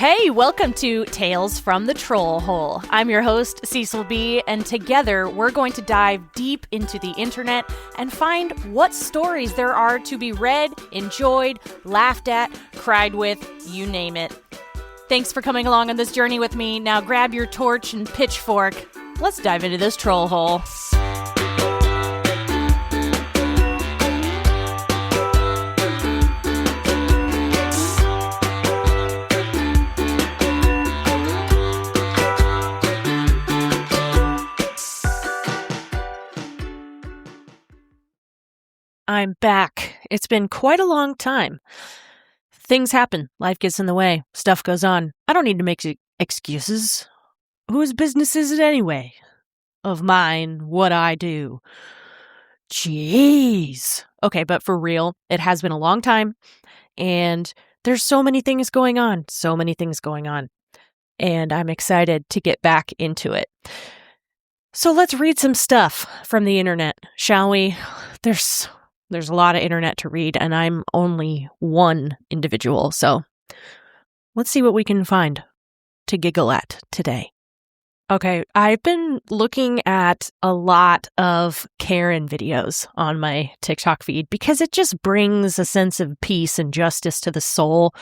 Hey, welcome to Tales from the Troll Hole. I'm your host, Cecil B, and together we're going to dive deep into the internet and find what stories there are to be read, enjoyed, laughed at, cried with, you name it. Thanks for coming along on this journey with me. Now grab your torch and pitchfork. Let's dive into this troll hole. I'm back. It's been quite a long time. Things happen. Life gets in the way. Stuff goes on. I don't need to make excuses. Whose business is it anyway? Of mine, what I do. Jeez. Okay, but for real, it has been a long time, and there's so many things going on. And I'm excited to get back into it. So let's read some stuff from the internet, shall we? There's a lot of internet to read, and I'm only one individual, so let's see what we can find to giggle at today. Okay, I've been looking at a lot of Karen videos on my TikTok feed because it just brings a sense of peace and justice to the soul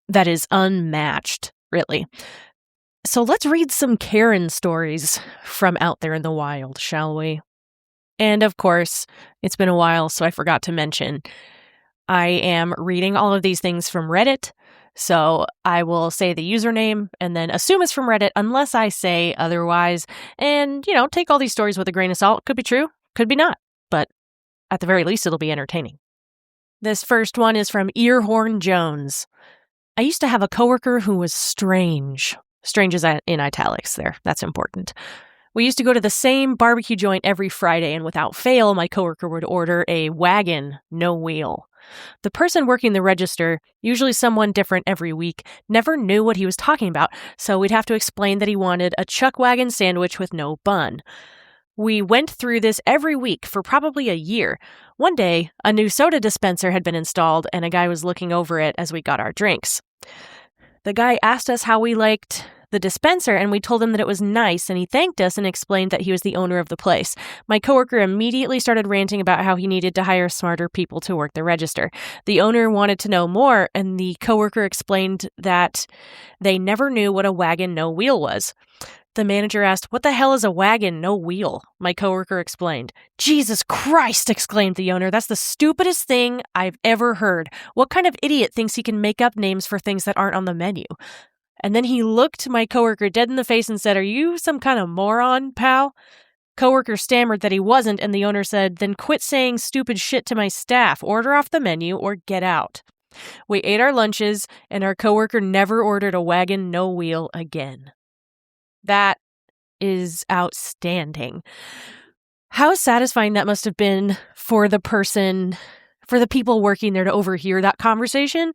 that is unmatched, really. So let's read some Karen stories from out there in the wild, shall we? And of course, it's been a while, so I forgot to mention, I am reading all of these things from Reddit, so I will say the username and then assume it's from Reddit unless I say otherwise. And, take all these stories with a grain of salt. Could be true, could be not, but at the very least, it'll be entertaining. This first one is from Earhorn Jones. I used to have a coworker who was strange. Strange is in italics there. That's important. We used to go to the same barbecue joint every Friday, and without fail, my coworker would order a Wagon, no wheel. The person working the register, usually someone different every week, never knew what he was talking about, so we'd have to explain that he wanted a chuck wagon sandwich with no bun. We went through this every week for probably a year. One day, a new soda dispenser had been installed, and a guy was looking over it as we got our drinks. The guy asked us how we liked the dispenser, and we told him that it was nice, and he thanked us and explained that he was the owner of the place. My coworker immediately started ranting about how he needed to hire smarter people to work the register. The owner wanted to know more, and the coworker explained that they never knew what a wagon no wheel was. The manager asked, "What the hell is a wagon no wheel?" My coworker explained. "Jesus Christ!" exclaimed the owner. "That's the stupidest thing I've ever heard. What kind of idiot thinks he can make up names for things that aren't on the menu?" And then he looked my coworker dead in the face and said, "Are you some kind of moron, pal?" Coworker stammered that he wasn't, and the owner said, "Then quit saying stupid shit to my staff. Order off the menu or get out." We ate our lunches, and our coworker never ordered a Wagon no wheel again. That is outstanding. How satisfying that must have been for the people working there to overhear that conversation.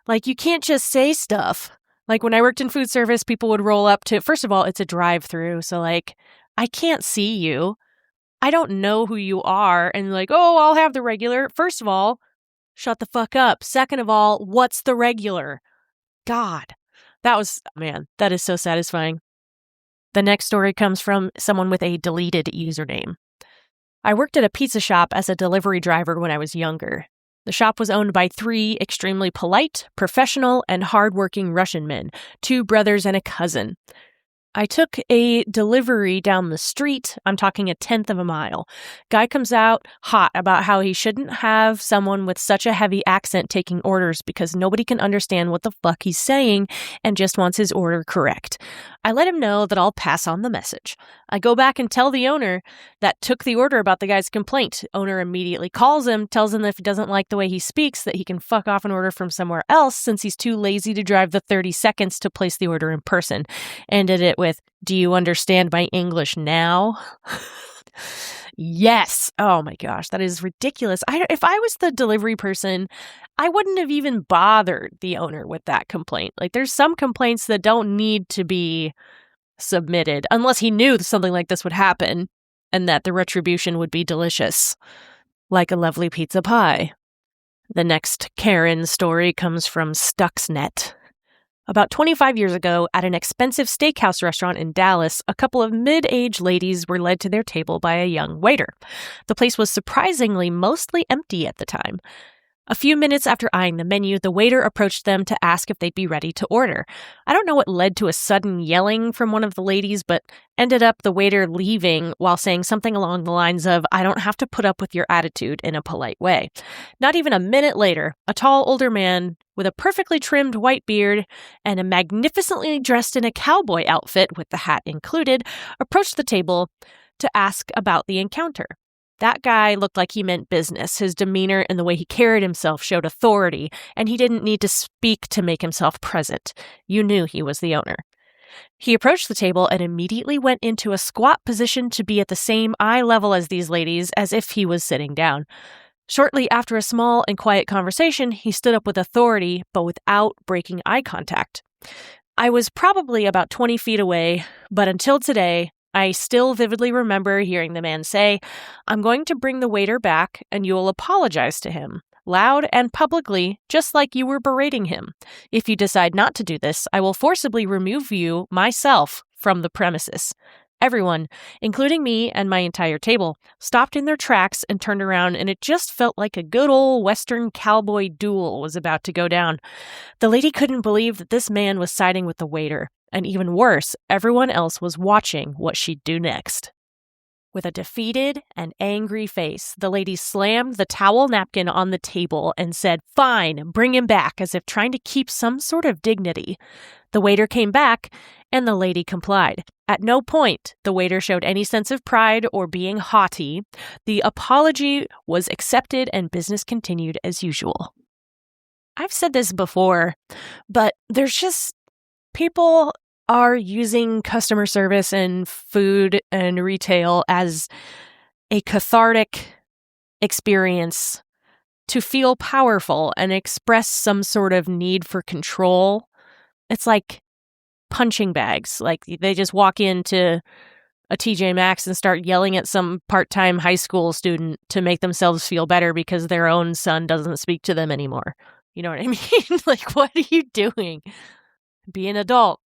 Like, you can't just say stuff. Like, when I worked in food service, people would roll up to, first of all, it's a drive-through, so, I can't see you. I don't know who you are, and "Oh, I'll have the regular." First of all, shut the fuck up. Second of all, what's the regular? God, that is so satisfying. The next story comes from someone with a deleted username. I worked at a pizza shop as a delivery driver when I was younger. The shop was owned by 3 extremely polite, professional, and hardworking Russian men, 2 brothers and a cousin. I took a delivery down the street. I'm talking 1/10 of a mile. Guy comes out hot about how he shouldn't have someone with such a heavy accent taking orders because nobody can understand what the fuck he's saying and just wants his order correct. I let him know that I'll pass on the message. I go back and tell the owner that took the order about the guy's complaint. Owner immediately calls him, tells him that if he doesn't like the way he speaks, that he can fuck off and order from somewhere else since he's too lazy to drive the 30 seconds to place the order in person. Ended it with, "Do you understand my English now?" Yes. Oh my gosh, that is ridiculous. If I was the delivery person, I wouldn't have even bothered the owner with that complaint. There's some complaints that don't need to be submitted unless he knew something like this would happen and that the retribution would be delicious, like a lovely pizza pie. The next Karen story comes from Stuxnet. About 25 years ago, at an expensive steakhouse restaurant in Dallas, a couple of mid-aged ladies were led to their table by a young waiter. The place was surprisingly mostly empty at the time. A few minutes after eyeing the menu, the waiter approached them to ask if they'd be ready to order. I don't know what led to a sudden yelling from one of the ladies, but ended up the waiter leaving while saying something along the lines of, "I don't have to put up with your attitude," in a polite way. Not even a minute later, a tall older man with a perfectly trimmed white beard and a magnificently dressed in a cowboy outfit, with the hat included, approached the table to ask about the encounter. That guy looked like he meant business. His demeanor and the way he carried himself showed authority, and he didn't need to speak to make himself present. You knew he was the owner. He approached the table and immediately went into a squat position to be at the same eye level as these ladies, as if he was sitting down. Shortly after a small and quiet conversation, he stood up with authority, but without breaking eye contact. I was probably about 20 feet away, but until today, I still vividly remember hearing the man say, "I'm going to bring the waiter back and you'll apologize to him, loud and publicly, just like you were berating him. If you decide not to do this, I will forcibly remove you, myself, from the premises." Everyone, including me and my entire table, stopped in their tracks and turned around, and it just felt like a good old Western cowboy duel was about to go down. The lady couldn't believe that this man was siding with the waiter. And even worse, everyone else was watching what she'd do next. With a defeated and angry face, the lady slammed the towel napkin on the table and said, "Fine, bring him back," as if trying to keep some sort of dignity. The waiter came back, and the lady complied. At no point the waiter showed any sense of pride or being haughty. The apology was accepted, and business continued as usual. I've said this before, but there's just people are using customer service and food and retail as a cathartic experience to feel powerful and express some sort of need for control. It's like punching bags. Like they just walk into a TJ Maxx and start yelling at some part-time high school student to make themselves feel better because their own son doesn't speak to them anymore. You know what I mean? Like, what are you doing? Be an adult.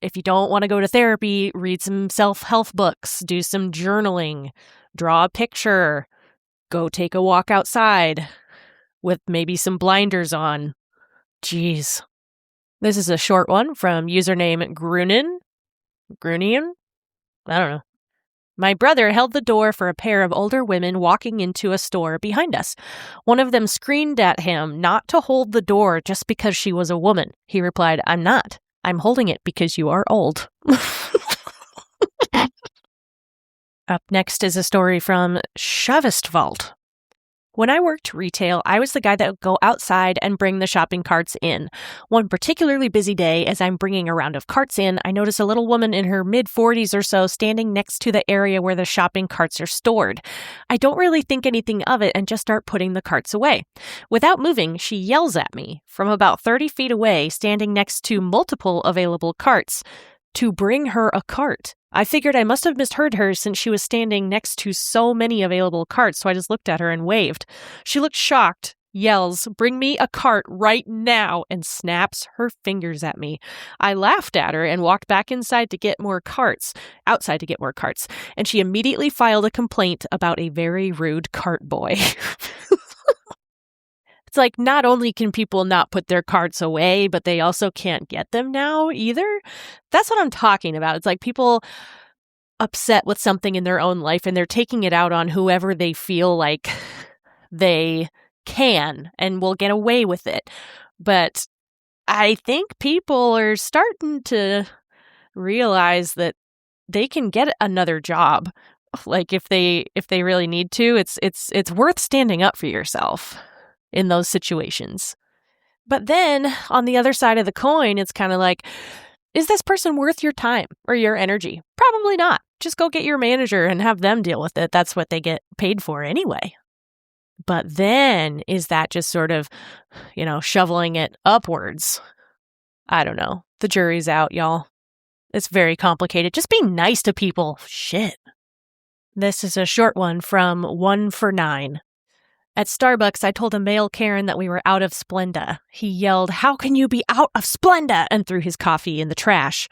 If you don't want to go to therapy, read some self-help books, do some journaling, draw a picture, go take a walk outside with maybe some blinders on. Jeez. This is a short one from username Grunian? I don't know. My brother held the door for a pair of older women walking into a store behind us. One of them screamed at him not to hold the door just because she was a woman. He replied, "I'm not. I'm holding it because you are old." Up next is a story from Shavistwald. When I worked retail, I was the guy that would go outside and bring the shopping carts in. One particularly busy day, as I'm bringing a round of carts in, I notice a little woman in her mid-40s or so standing next to the area where the shopping carts are stored. I don't really think anything of it and just start putting the carts away. Without moving, she yells at me from about 30 feet away, standing next to multiple available carts, to bring her a cart. I figured I must have misheard her since she was standing next to so many available carts, so I just looked at her and waved. She looked shocked, yells, "Bring me a cart right now," and snaps her fingers at me. I laughed at her and walked back outside to get more carts, and she immediately filed a complaint about a very rude cart boy. It's like, not only can people not put their carts away, but they also can't get them now either. That's what I'm talking about. It's like people upset with something in their own life and they're taking it out on whoever they feel like they can and will get away with it. But I think people are starting to realize that they can get another job. Like if they really need to, it's worth standing up for yourself in those situations. But then on the other side of the coin, it's kind of like, is this person worth your time or your energy? Probably not. Just go get your manager and have them deal with it. That's what they get paid for anyway. But then is that just sort of, shoveling it upwards? I don't know. The jury's out, y'all. It's very complicated. Just be nice to people. Shit. This is a short one from 1 for 9. At Starbucks, I told a male Karen that we were out of Splenda. He yelled, "How can you be out of Splenda?" and threw his coffee in the trash.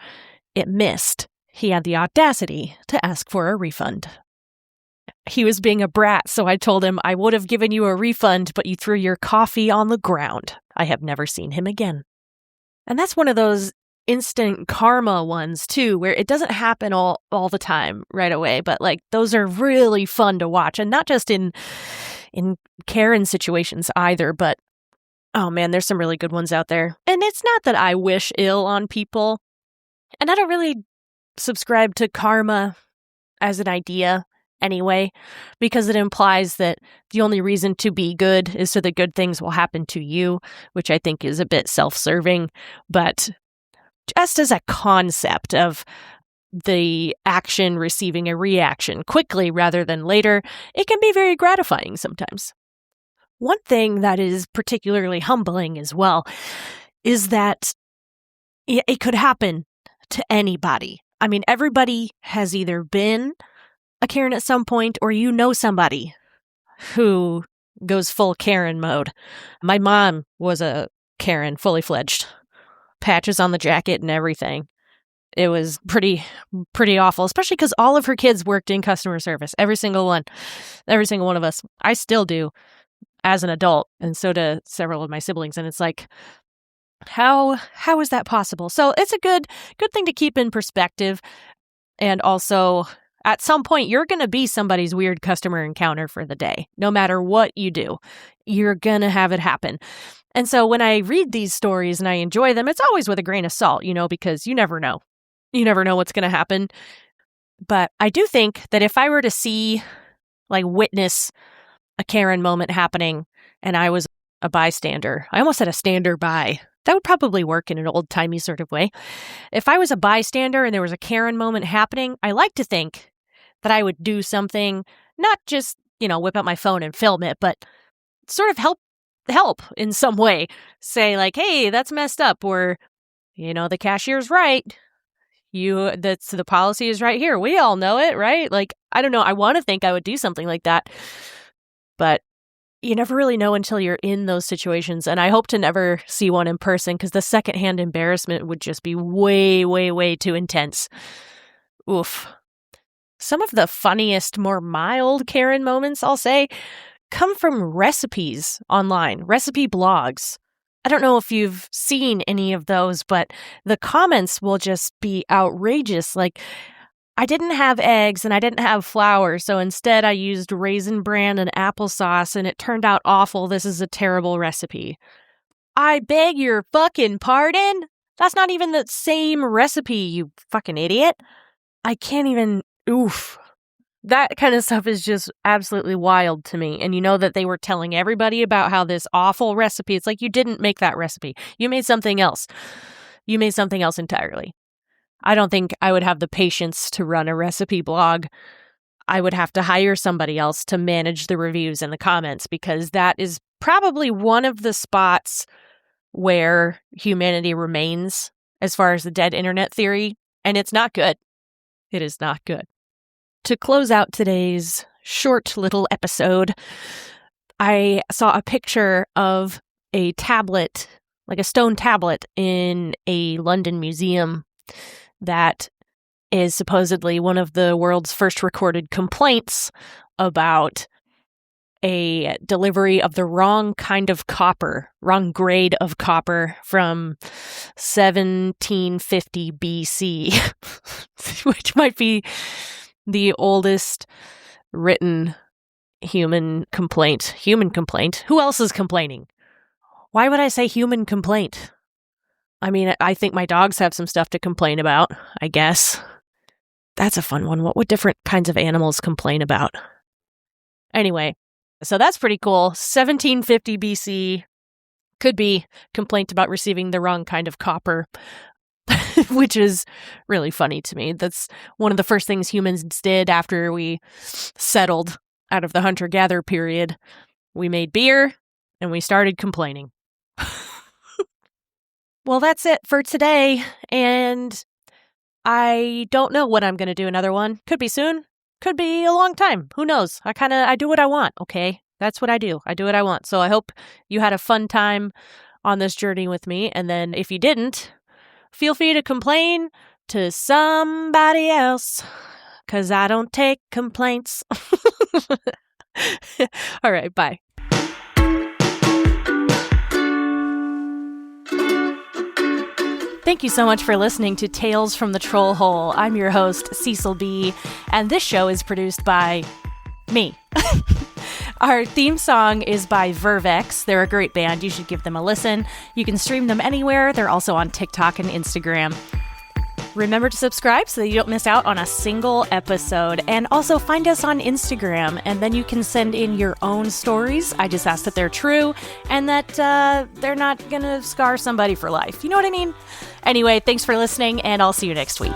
It missed. He had the audacity to ask for a refund. He was being a brat, so I told him, "I would have given you a refund, but you threw your coffee on the ground." I have never seen him again. And that's one of those instant karma ones, too, where it doesn't happen all the time right away, but like those are really fun to watch. And not just in Karen situations either, but oh man, there's some really good ones out there. And it's not that I wish ill on people, and I don't really subscribe to karma as an idea anyway, because it implies that the only reason to be good is so that good things will happen to you, which I think is a bit self-serving. But just as a concept of the action receiving a reaction quickly rather than later, it can be very gratifying sometimes. One thing that is particularly humbling as well is that it could happen to anybody. I mean, everybody has either been a Karen at some point, or you know somebody who goes full Karen mode. My mom was a Karen, fully fledged. Patches on the jacket and everything. It was pretty awful, especially because all of her kids worked in customer service. Every single one of us. I still do as an adult, and so do several of my siblings. And it's like, how is that possible? So it's a good thing to keep in perspective. And also, at some point, you're going to be somebody's weird customer encounter for the day. No matter what you do, you're going to have it happen. And so when I read these stories and I enjoy them, it's always with a grain of salt, because you never know. You never know what's going to happen. But I do think that if I were to witness a Karen moment happening and I was a bystander, I almost said a stander by. That would probably work in an old-timey sort of way. If I was a bystander and there was a Karen moment happening, I like to think that I would do something, not just, whip out my phone and film it, but sort of help in some way. Say like, "Hey, that's messed up," or, "The cashier's right. The policy is right here. We all know it, right?" Like, I don't know. I want to think I would do something like that, but you never really know until you're in those situations. And I hope to never see one in person, because the secondhand embarrassment would just be way, way, way too intense. Oof. Some of the funniest, more mild Karen moments, I'll say, come from recipes online, recipe blogs. I don't know if you've seen any of those, but the comments will just be outrageous. Like, "I didn't have eggs and I didn't have flour, so instead I used Raisin Bran and applesauce and it turned out awful. This is a terrible recipe." I beg your fucking pardon? That's not even the same recipe, you fucking idiot. I can't even... Oof. That kind of stuff is just absolutely wild to me. And that they were telling everybody about how this awful recipe, it's like, you didn't make that recipe. You made something else. You made something else entirely. I don't think I would have the patience to run a recipe blog. I would have to hire somebody else to manage the reviews and the comments, because that is probably one of the spots where humanity remains as far as the dead internet theory, and it's not good. It is not good. To close out today's short little episode, I saw a picture of a tablet, like a stone tablet, in a London museum that is supposedly one of the world's first recorded complaints about a delivery of the wrong kind of copper, wrong grade of copper from 1750 BC, which might be the oldest written human complaint. Human complaint? Who else is complaining? Why would I say human complaint? I mean, I think my dogs have some stuff to complain about, I guess. That's a fun one. What would different kinds of animals complain about? Anyway, so that's pretty cool. 1750 BC could be complaint about receiving the wrong kind of copper, which is really funny to me. That's one of the first things humans did after we settled out of the hunter-gatherer period. We made beer and we started complaining. Well, that's it for today, and I don't know when I'm going to do another one. Could be soon, could be a long time. Who knows? I do what I want, okay? That's what I do. I do what I want. So I hope you had a fun time on this journey with me. And then if you didn't, feel free to complain to somebody else, because I don't take complaints. All right, bye. Thank you so much for listening to Tales from the Troll Hole. I'm your host, Cecil B, and this show is produced by me. Our theme song is by Vervex. They're a great band. You should give them a listen. You can stream them anywhere. They're also on TikTok and Instagram. Remember to subscribe so that you don't miss out on a single episode. And also find us on Instagram, and then you can send in your own stories. I just ask that they're true and that they're not going to scar somebody for life. You know what I mean? Anyway, thanks for listening, and I'll see you next week.